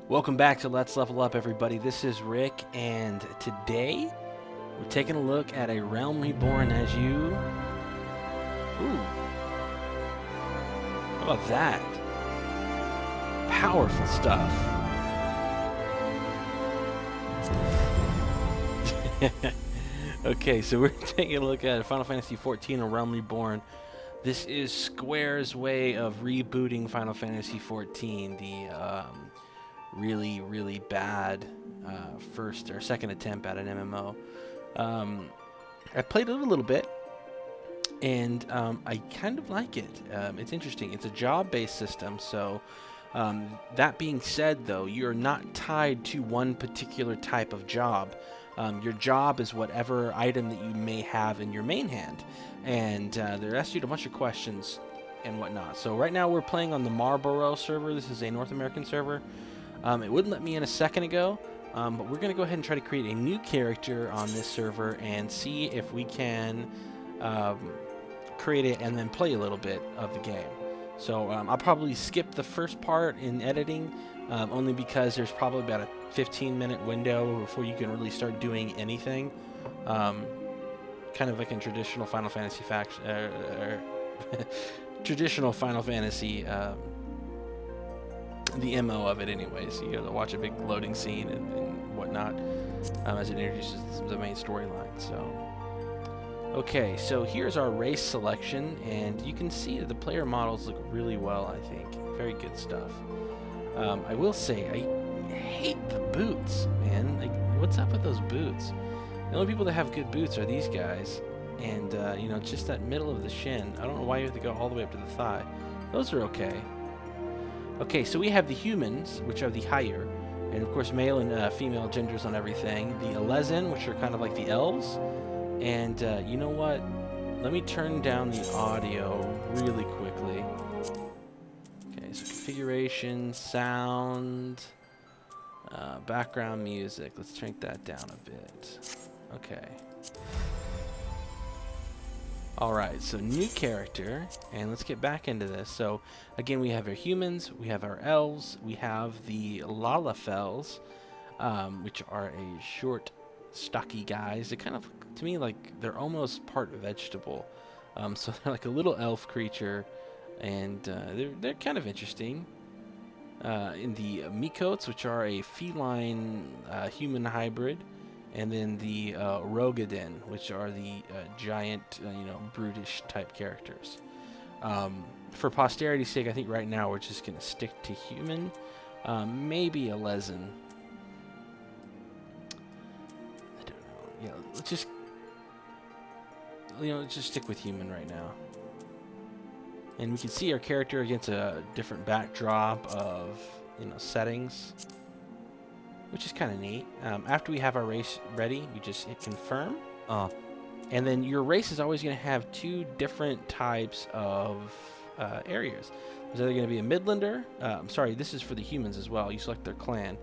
Welcome back to Let's Level Up, everybody. This is Rick, and today we're taking a look at a Realm Reborn as you... Ooh. How about that? Powerful stuff. Okay, so we're taking a look at Final Fantasy XIV, A Realm Reborn. This is Square's way of rebooting Final Fantasy XIV, the really bad first or second attempt at an MMO. I played it a little bit, and I kind of like it. It's interesting. It's a job-based system, so that being said, though, you're not tied to one particular type of job. Your job is whatever item that you may have in your main hand, and they're asking you a bunch of questions and whatnot. So right now we're playing on the Marlborough server. This is a North American server. It wouldn't let me in a second ago, but we're going to go ahead and try to create a new character on this server and see if we can create it and then play a little bit of the game. So I'll probably skip the first part in editing, only because there's probably about a 15-minute window before you can really start doing anything. Kind of like in traditional Final Fantasy traditional Final Fantasy. The MO of it anyways. You gotta watch a big loading scene and whatnot as it introduces the main storyline. So okay, so here's our race selection, and you can see that the player models look really well, I think. Very good stuff. I will say, I hate the boots, man. Like, what's up with those boots? The only people that have good boots are these guys, and you know, just that middle of the shin. I don't know why you have to go all the way up to the thigh. Those are okay. Okay, so we have the humans, which are the higher, and of course male and female genders on everything. The Elezen, which are kind of like the elves, and you know what? Let me turn down the audio really quickly. Okay, so configuration, sound, background music. Let's shrink that down a bit. Okay. Alright, so new character, and let's get back into this. So, again, we have our humans, we have our elves, we have the Lalafels, which are a short, stocky guys. They kind of, to me, like, they're almost part vegetable. So they're like a little elf creature, and they're kind of interesting. In the Mikotes, which are a feline human hybrid, and then the Rogadin, which are the giant, you know, brutish type characters. For posterity's sake, I think right now we're just going to stick to human. Maybe a Lezen. I don't know. Yeah, let's just, you know, let's just stick with human right now. And we can see our character against a different backdrop of, you know, settings, which is kind of neat. After we have our race ready, you just hit confirm. And then your race is always going to have two different types of areas. There's either going to be a Midlander. Sorry, this is for the humans as well. You select their clan.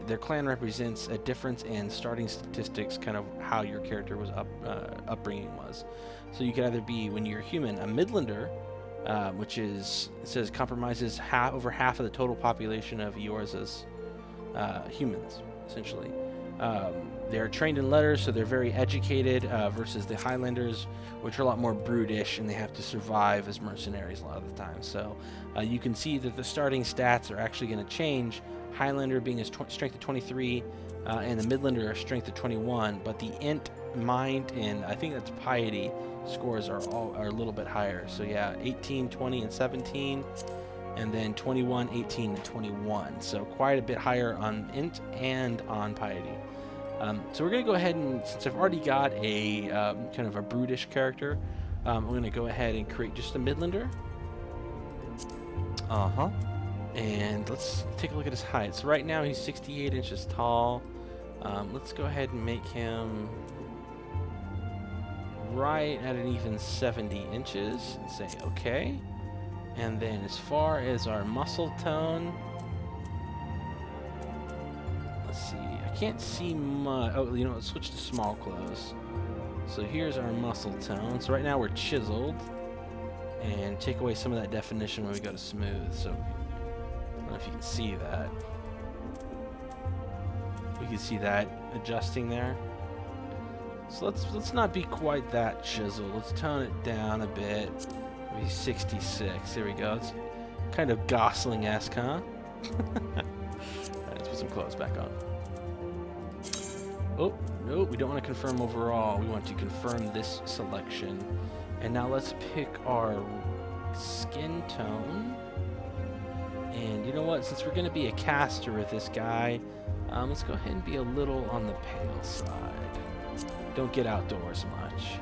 Their clan represents a difference in starting statistics, kind of how your character was upbringing was. So you could either be, when you're human, a Midlander, which is, it says, compromises over half of the total population of Eorza's humans, essentially. They're trained in letters, so they're very educated, versus the Highlanders, which are a lot more brutish, and they have to survive as mercenaries a lot of the time. So you can see that the starting stats are actually going to change. Highlander being a strength of 23, and the Midlander a strength of 21, but the int, mind, and I think that's piety scores are a little bit higher. So yeah, 18, 20, and 17. And then 21, 18, and 21. So quite a bit higher on int and on piety. So we're going to go ahead and, since I've already got a kind of a brutish character, I'm going to go ahead and create just a Midlander. And let's take a look at his height. So right now he's 68 inches tall. Let's go ahead and make him right at an even 70 inches and say okay. And then as far as our muscle tone, let's see, I can't see much. Oh, you know, let's switch to small clothes. So here's our muscle tone. So right now we're chiseled, and take away some of that definition when we go to smooth. So I don't know if you can see that. You can see that adjusting there. So let's not be quite that chiseled. Let's tone it down a bit. Maybe 66. There we go. It's kind of Gosling-esque, huh? Let's put some clothes back on. Oh, no, we don't want to confirm overall. We want to confirm this selection. And now let's pick our skin tone. And you know what? Since we're going to be a caster with this guy, let's go ahead and be a little on the pale side. Don't get outdoors much.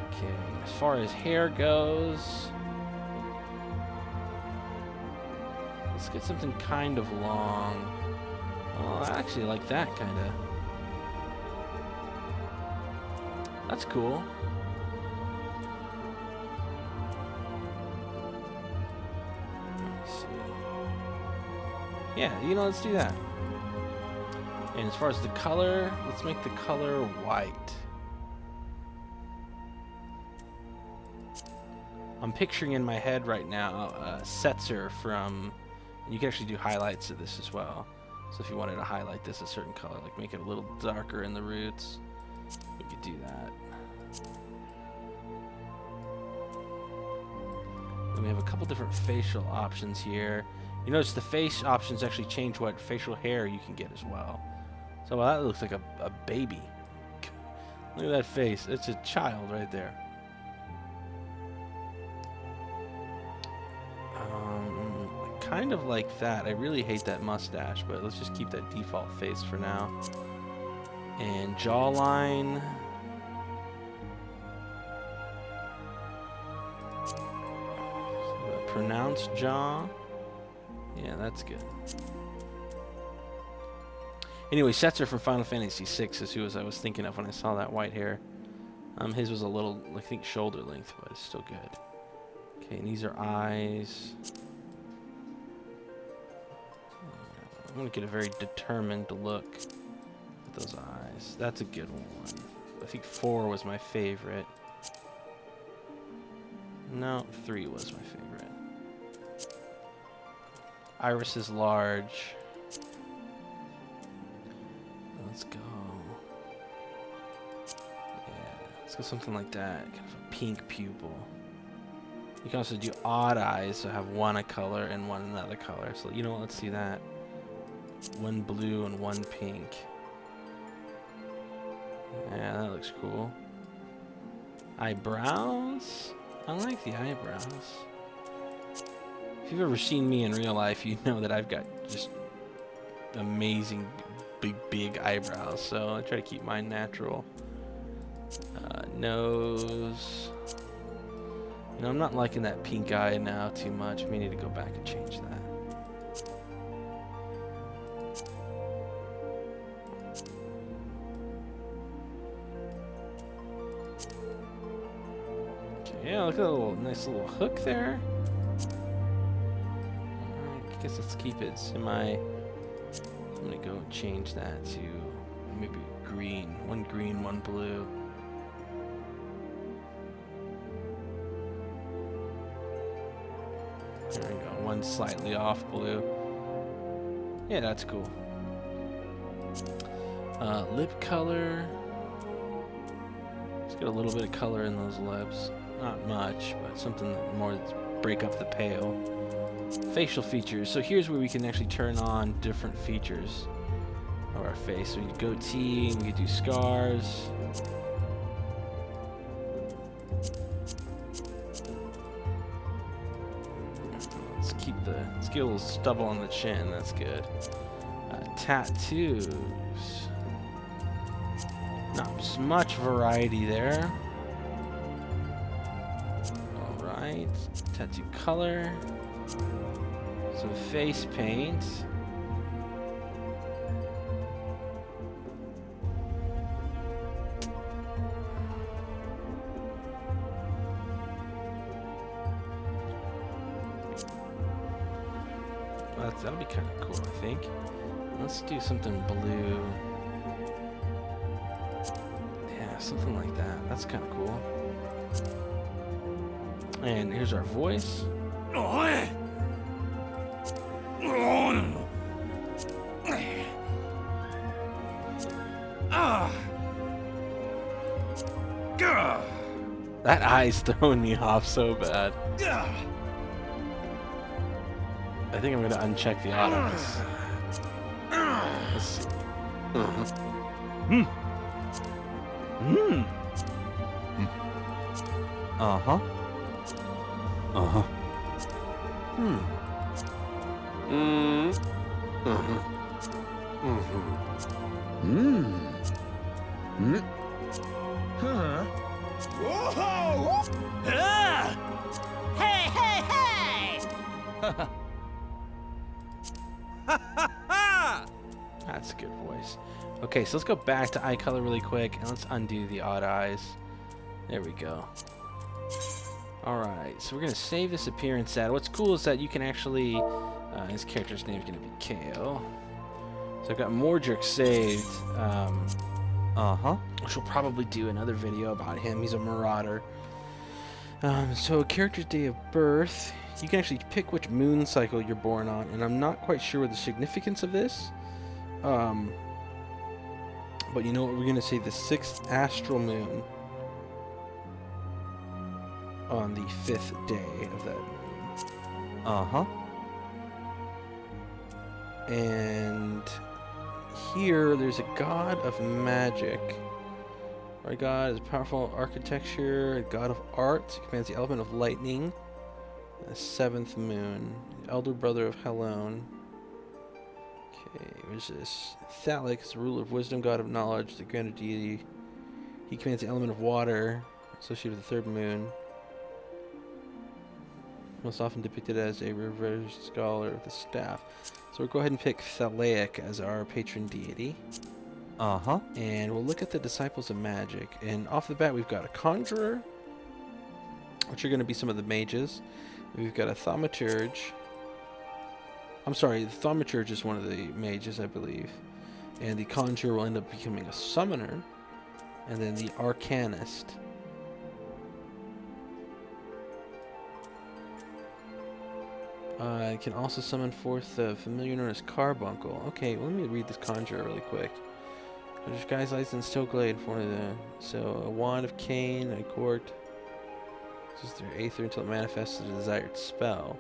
Okay, as far as hair goes, let's get something kind of long. Oh, I actually like that kind of. That's cool. Let's see. Yeah, you know, let's do that. And as far as the color, let's make the color white. I'm picturing in my head right now Setzer from, and you can actually do highlights of this as well. So if you wanted to highlight this a certain color, like make it a little darker in the roots, we could do that. Then we have a couple different facial options here. You notice the face options actually change what facial hair you can get as well. So well, that looks like a baby. Look at that face. It's a child right there. I kind of like that. I really hate that mustache, but let's just keep that default face for now. And jawline. So a pronounced jaw. Yeah, that's good. Anyway, Setzer from Final Fantasy VI is who I was thinking of when I saw that white hair. His was a little, I think, shoulder length, but it's still good. Okay, and these are eyes. I'm going to get a very determined look at those eyes. That's a good one. I think 4 was my favorite. No, 3 was my favorite. Iris is large. Let's go. Yeah, let's go something like that. Kind of a pink pupil. You can also do odd eyes, so have one a color and one another color. So you know what? Let's see that. One blue and one pink. Yeah, that looks cool. Eyebrows? I like the eyebrows. If you've ever seen me in real life, you know that I've got just amazing big eyebrows, so I try to keep mine natural. Nose. You know, I'm not liking that pink eye now too much. May need to go back and change that. Okay, yeah, look at that little nice little hook there. Alright, I guess let's keep it semi. I'm gonna go change that to maybe green. One green, one blue. There we go. One slightly off blue. Yeah, that's cool. Lip color. Let's get a little bit of color in those lips. Not much, but something more to break up the pale. Facial features. So here's where we can actually turn on different features of our face. So we could goatee, we could do scars. Let's get a little stubble on the chin. That's good. Tattoos. Not as much variety there. All right. Tattoo color. Some face paint. That'll be kind of cool, I think. Let's do something blue. Yeah, something like that. That's kind of cool. And here's our voice. That eye's throwing me off so bad. I think I'm gonna uncheck the autos. Let's see. Uh-huh. Uh-huh. Huh? Whoa! Ah! Hey, hey, hey! That's a good voice. Okay, so let's go back to eye color really quick, and let's undo the odd eyes. There we go. Alright, so we're going to save this appearance data. What's cool is that you can actually... his character's name is going to be Kale. So I've got Mordric saved. Which we'll probably do another video about him. He's a marauder. So character's day of birth. You can actually pick which moon cycle you're born on, and I'm not quite sure the significance of this. But you know what? We're going to say the 6th astral moon on the 5th day of that moon. And here there's a god of magic. Our god is powerful architecture, a god of art. He commands the element of lightning. The 7th moon, the elder brother of Helon. Okay, what's this? Thalic is the ruler of wisdom, god of knowledge, the granted deity. He commands the element of water, associated with the 3rd moon. Most often depicted as a revered scholar of the staff. So we'll go ahead and pick Thalaic as our patron deity. And we'll look at the disciples of magic. And off the bat, we've got a conjurer, which are going to be some of the mages. We've got a thaumaturge. I'm sorry, the thaumaturge is one of the mages, I believe. And the conjurer will end up becoming a summoner. And then the arcanist. Can also summon forth the familiar known as Carbuncle. Okay, well, let me read this conjurer really quick. There's guys licensed Still Glade for one of the... So, a wand of Cain, a court. This is their aether until it manifests a desired spell.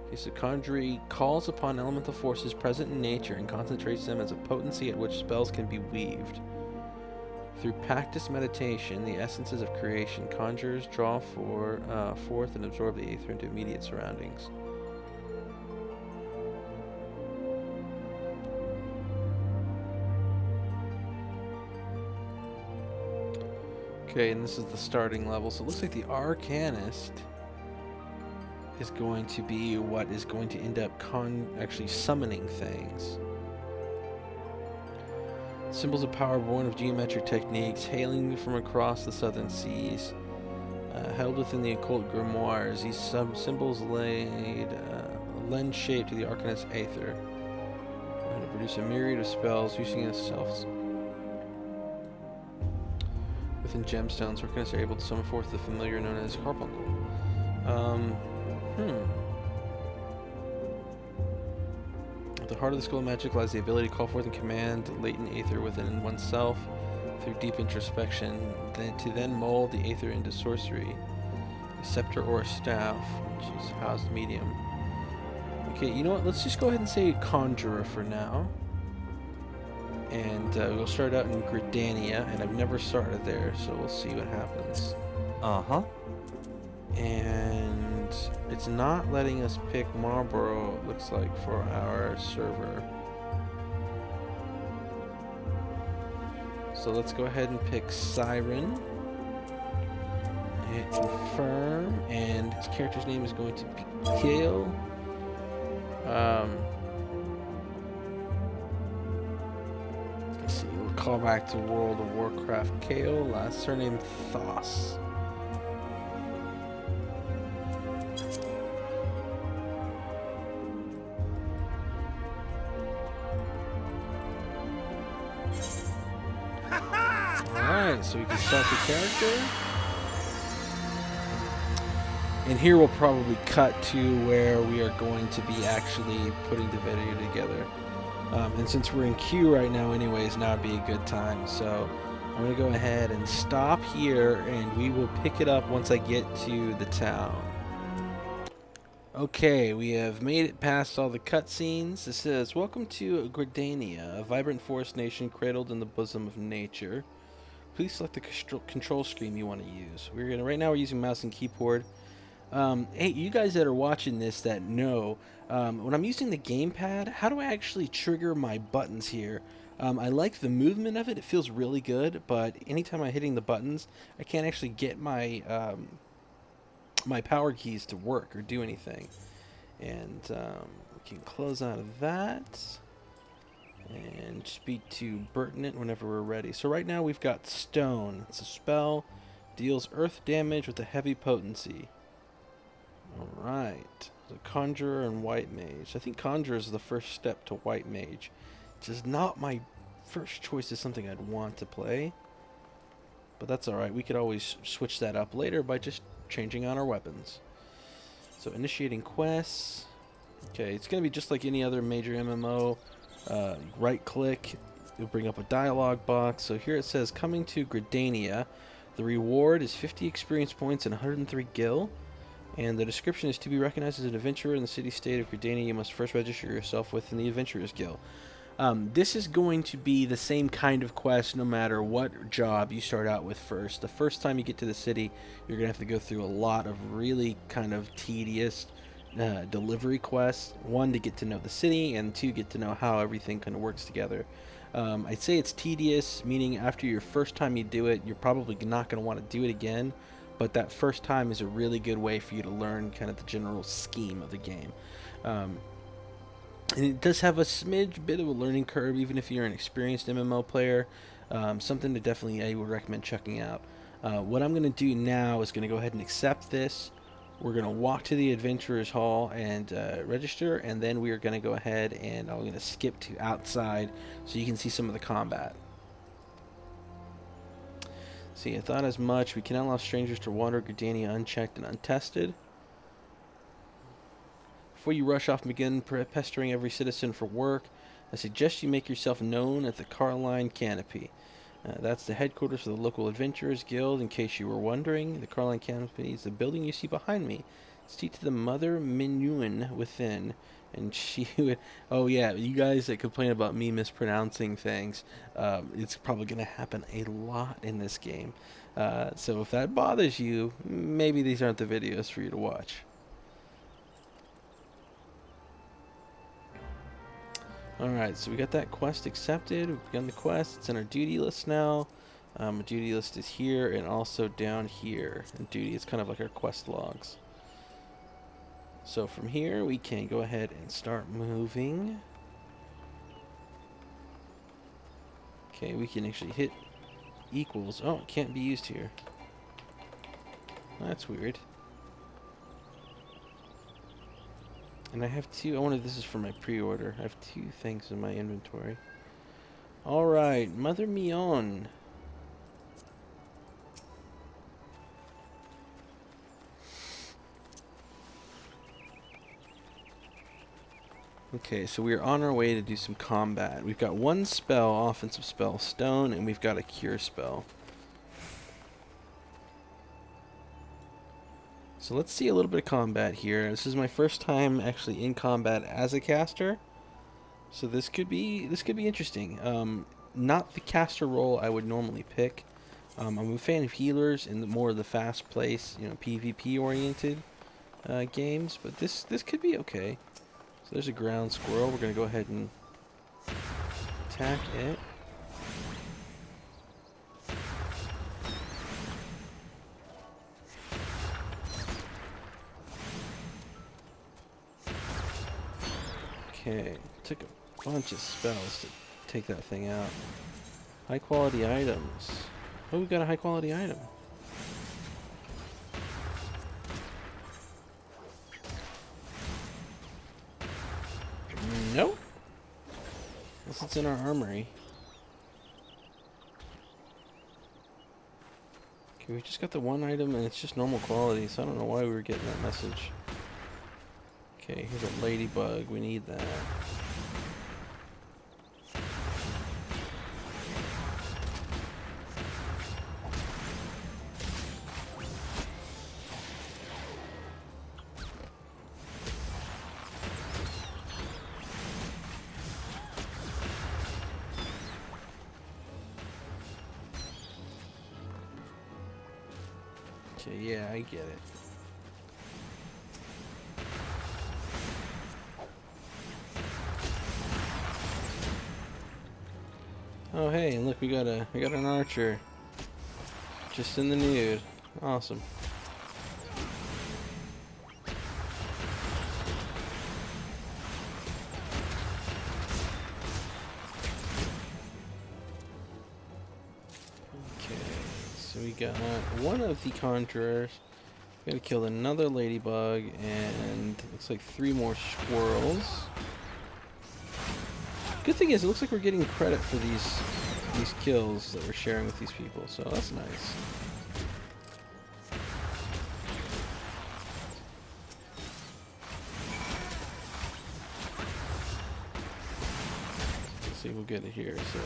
Okay, so conjurer calls upon elemental forces present in nature and concentrates them as a potency at which spells can be weaved. Through practice meditation, the essences of creation, conjurers draw forth and absorb the aether into immediate surroundings. Okay, and this is the starting level. So it looks like the Arcanist is going to be what is going to end up actually summoning things. Symbols of power born of geometric techniques, hailing from across the southern seas, held within the occult grimoires. These symbols lend shape to the Arcanist's aether, and to produce a myriad of spells using itself. Within gemstones, Arcanists are able to summon forth the familiar known as Carbuncle. At the heart of the school of magic lies the ability to call forth and command latent aether within oneself through deep introspection, then mold the aether into sorcery, a scepter or a staff, which is housed medium. Okay, you know what? Let's just go ahead and say conjurer for now. And we'll start out in Gridania, and I've never started there, so we'll see what happens. And it's not letting us pick Marlborough, it looks like, for our server. So let's go ahead and pick Siren. Hit confirm, and his character's name is going to be Kale. Let's see, we'll call back to World of Warcraft Kale, last surname Thos. Alright, so we can start the character. And here we'll probably cut to where we are going to be actually putting the video together. And since we're in queue right now anyways, now would be a good time. So I'm going to go ahead and stop here, and we will pick it up once I get to the town. Okay, we have made it past all the cutscenes. It says, "Welcome to Gridania, a vibrant forest nation cradled in the bosom of nature. Please select the control screen you want to use." Right now we're using mouse and keyboard. Hey, you guys that are watching this that know, when I'm using the gamepad, how do I actually trigger my buttons here? I like the movement of it. It feels really good, but anytime I'm hitting the buttons, I can't actually get my my power keys to work or do anything. And we can close out of that and speak to Burton whenever we're ready. So right now we've got Stone. It's a spell, deals earth damage with a heavy potency. Alright, so Conjurer and White Mage. I think Conjurer is the first step to White Mage, which is not my first choice of something I'd want to play. But that's alright, we could always switch that up later by just changing on our weapons. So initiating quests. Okay, it's going to be just like any other major MMO. Right click, it'll bring up a dialogue box. So here it says, "Coming to Gridania. The reward is 50 experience points and 103 gil. And the description is, to be recognized as an adventurer in the city-state of Gridania, you must first register yourself within the Adventurers Guild." This is going to be the same kind of quest no matter what job you start out with first. The first time you get to the city, you're going to have to go through a lot of really kind of tedious delivery quests. One, to get to know the city, and two, get to know how everything kind of works together. I'd say it's tedious, meaning after your first time you do it, you're probably not going to want to do it again. But that first time is a really good way for you to learn kind of the general scheme of the game. And it does have a smidge bit of a learning curve, even if you're an experienced MMO player. Something that definitely I would recommend checking out. What I'm going to do now is going to go ahead and accept this. We're going to walk to the Adventurers Hall and register, and then we are going to go ahead and I'm going to skip to outside so you can see some of the combat. See, I thought as much. We cannot allow strangers to wander Gridania unchecked and untested. Before you rush off and begin pestering every citizen for work, I suggest you make yourself known at the Carline Canopy. That's the headquarters of the local Adventurers Guild, in case you were wondering. The Carline Canopy is the building you see behind me. Speak to the Mother Minuin within, and she would... Oh yeah, you guys that complain about me mispronouncing things, it's probably going to happen a lot in this game. So if that bothers you, maybe these aren't the videos for you to watch. Alright, so we got that quest accepted. We've begun the quest. It's in our duty list now. Our duty list is here and also down here. And duty is kind of like our quest logs. So from here we can go ahead and start moving. Okay, we can actually hit equals. Oh, it can't be used here. That's weird. And I have two. I wonder if this is for my pre-order. I have two things in my inventory. Alright, Mother Mion. Okay, so we are on our way to do some combat. We've got one spell, offensive spell, Stone, and we've got a cure spell. So let's see a little bit of combat here. This is my first time actually in combat as a caster, so this could be interesting. Not the caster role I would normally pick. I'm a fan of healers and more of the fast-paced, PvP oriented games, but this could be okay. So there's a ground squirrel. We're gonna go ahead and attack it. Okay, took a bunch of spells to take that thing out. High quality items. Oh, we got a high quality item. Nope. Unless it's in our armory. Okay, we just got the one item and it's just normal quality, so I don't know why we were getting that message. Okay, here's a ladybug. We need that. Okay, yeah, I get it. Oh hey, look, we got an archer. Just in the nude. Awesome. Okay, so we got one of the conjurers. Gotta kill another ladybug and looks like 3 more squirrels. Good thing is, it looks like we're getting credit for these kills that we're sharing with these people, so that's nice. Let's see, we'll get it here. So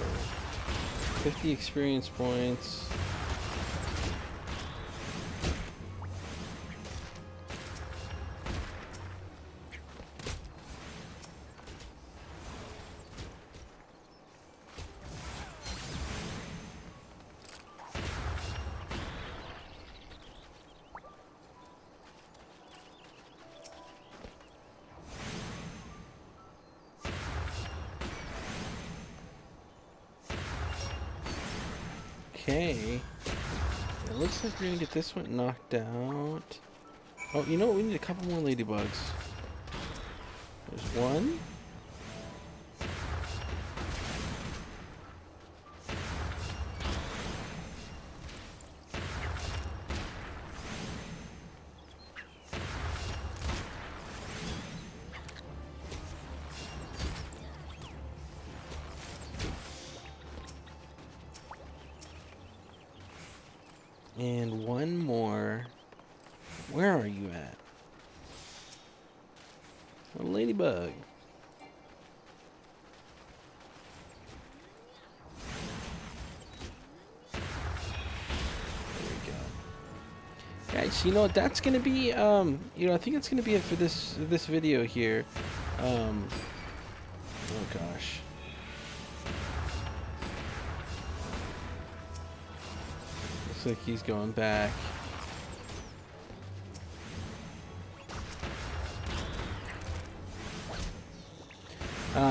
50 experience points. Okay. It looks like we're gonna get this one knocked out. Oh, you know what? We need a couple more ladybugs. There's one. And one more. Where are you at? A ladybug. There we go. Guys, you know what? That's gonna be you know, I think it's gonna be it for this video here. Oh gosh. Looks like he's going back.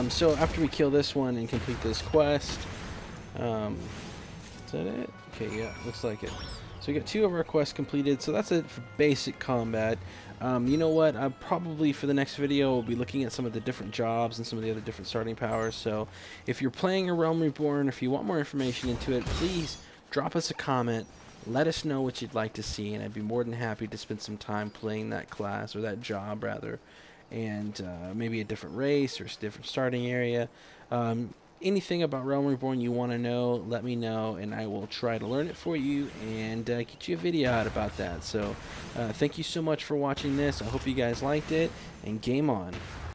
So after we kill this one and complete this quest, is that it? Okay, yeah, looks like it. So we got 2 of our quests completed, so that's it for basic combat. You know what, I probably for the next video will be looking at some of the different jobs and some of the other different starting powers. So if you're playing a Realm Reborn, if you want more information into it, please drop us a comment. Let us know what you'd like to see, and I'd be more than happy to spend some time playing that class, or that job rather, and maybe a different race or a different starting area. Anything about Realm Reborn you want to know, let me know, and I will try to learn it for you and get you a video out about that. So thank you so much for watching this. I hope you guys liked it, and game on.